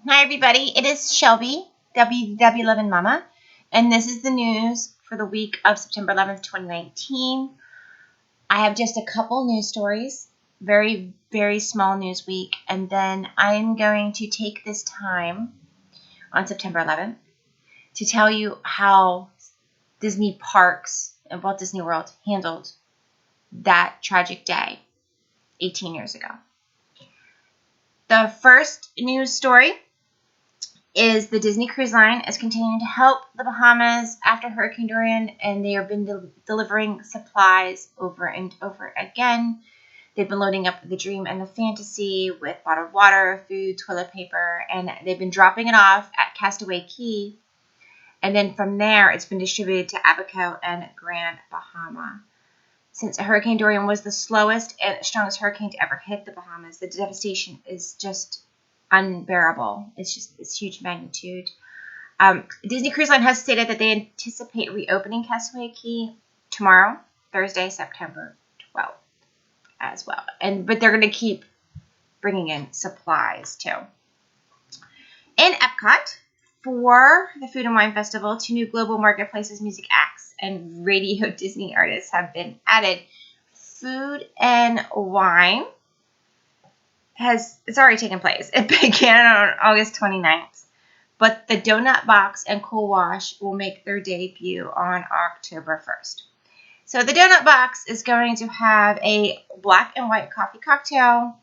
Hi, everybody. It is Shelby, WW11 Mama, and this is the news for the week of September 11th, 2019. I have just a couple news stories, very, very small news week, and then I'm going to take this time on September 11th to tell you how Disney parks and Walt Disney World handled that tragic day 18 years ago. The first news story is the Disney Cruise Line is continuing to help the Bahamas after Hurricane Dorian, and they have been delivering supplies over and over again. They've been loading up the Dream and the Fantasy with bottled water, food, toilet paper, and they've been dropping it off at Castaway Cay. And then from there, it's been distributed to Abaco and Grand Bahama. Since Hurricane Dorian was the slowest and strongest hurricane to ever hit the Bahamas, the devastation is just unbearable. It's huge magnitude. Disney Cruise Line has stated that they anticipate reopening Castaway Cay tomorrow, Thursday, September 12th, as well. But they're going to keep bringing in supplies too. In Epcot, for the Food and Wine Festival, 2 new global marketplaces, music acts, and radio Disney artists have been added. Food and Wine it's already taken place. It began on August 29th, but the Donut Box and Cool Wash will make their debut on October 1st. So the Donut Box is going to have a black and white coffee cocktail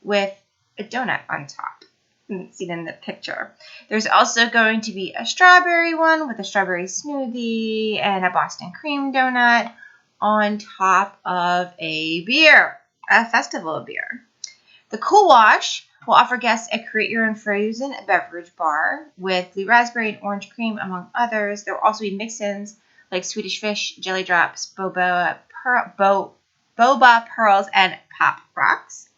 with a donut on top. You can see it in the picture. There's also going to be a strawberry one with a strawberry smoothie and a Boston cream donut on top of a beer, a festival beer. The Cool Wash will offer guests a create your own frozen beverage bar with blue raspberry and orange cream, among others. There will also be mix-ins like Swedish Fish, Jelly Drops, boba pearls, and Pop Rocks.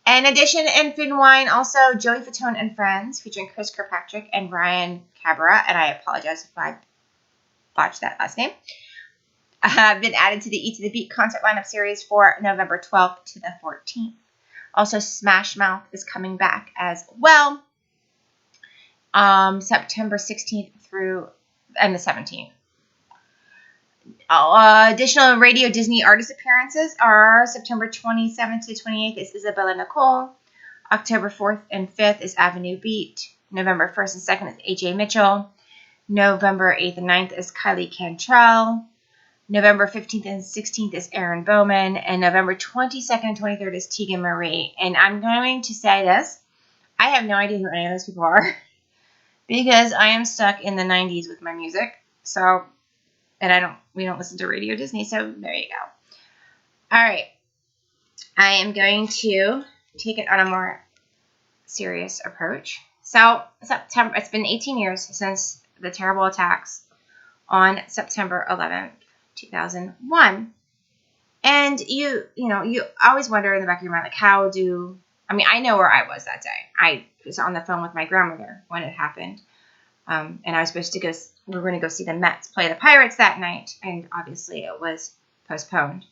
In addition, in Food and Wine, also Joey Fatone and Friends, featuring Chris Kirkpatrick and Ryan Cabrera, and I apologize if I botched that last name, have been added to the Eat to the Beat concert lineup series for November 12th to the 14th. Also, Smash Mouth is coming back as well, September 16th through and the 17th. Additional Radio Disney artist appearances are September 27th to 28th is Isabella Nicole. October 4th and 5th is Avenue Beat. November 1st and 2nd is AJ Mitchell. November 8th and 9th is Kylie Cantrell. November 15th and 16th is Aaron Bowman, and November 22nd and 23rd is Tegan Marie. And I'm going to say this, I have no idea who any of those people are because I am stuck in the 90s with my music. So, and we don't listen to Radio Disney, so there you go. All right. I am going to take it on a more serious approach. So, September, it's been 18 years since the terrible attacks on September 11th. 2001. And you always wonder in the back of your mind, like, I know where I was that day. I was on the phone with my grandmother when it happened. And I was supposed to we were going to go see the Mets play the Pirates that night. And obviously it was postponed.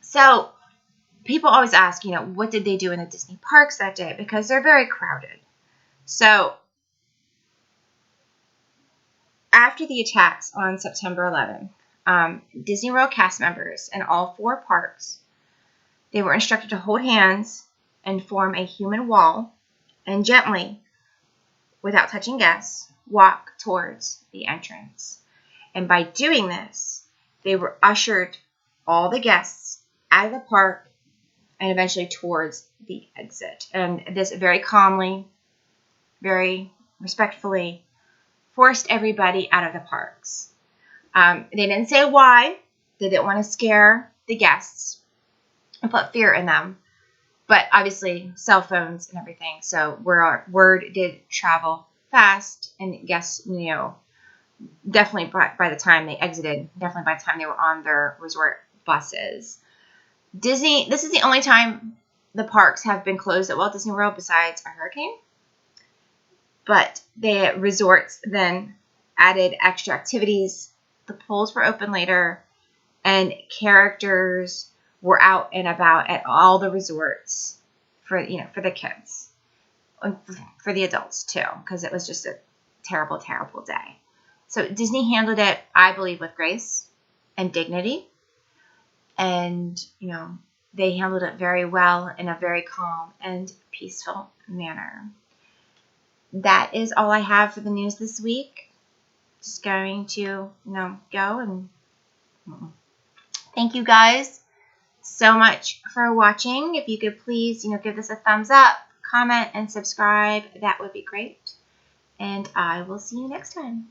So people always ask, what did they do in the Disney parks that day? Because they're very crowded. So after the attacks on September 11th, Disney World cast members in all 4 parks, they were instructed to hold hands and form a human wall and gently, without touching guests, walk towards the entrance. And by doing this, they were ushered, all the guests, out of the park and eventually towards the exit. And this very calmly, very respectfully, forced everybody out of the parks. They didn't say why. They didn't want to scare the guests and put fear in them. But obviously, cell phones and everything. So word did travel fast. And guests, definitely by the time they exited, definitely by the time they were on their resort buses. This is the only time the parks have been closed at Walt Disney World besides a hurricane. But the resorts then added extra activities. The pools were open later, and characters were out and about at all the resorts for the kids. for the adults too, because it was just a terrible, terrible day. So Disney handled it, I believe, with grace and dignity. And, they handled it very well in a very calm and peaceful manner. That is all I have for the news this week. Just going to, go and thank you guys so much for watching. If you could please, give this a thumbs up, comment, and subscribe, that would be great. And I will see you next time.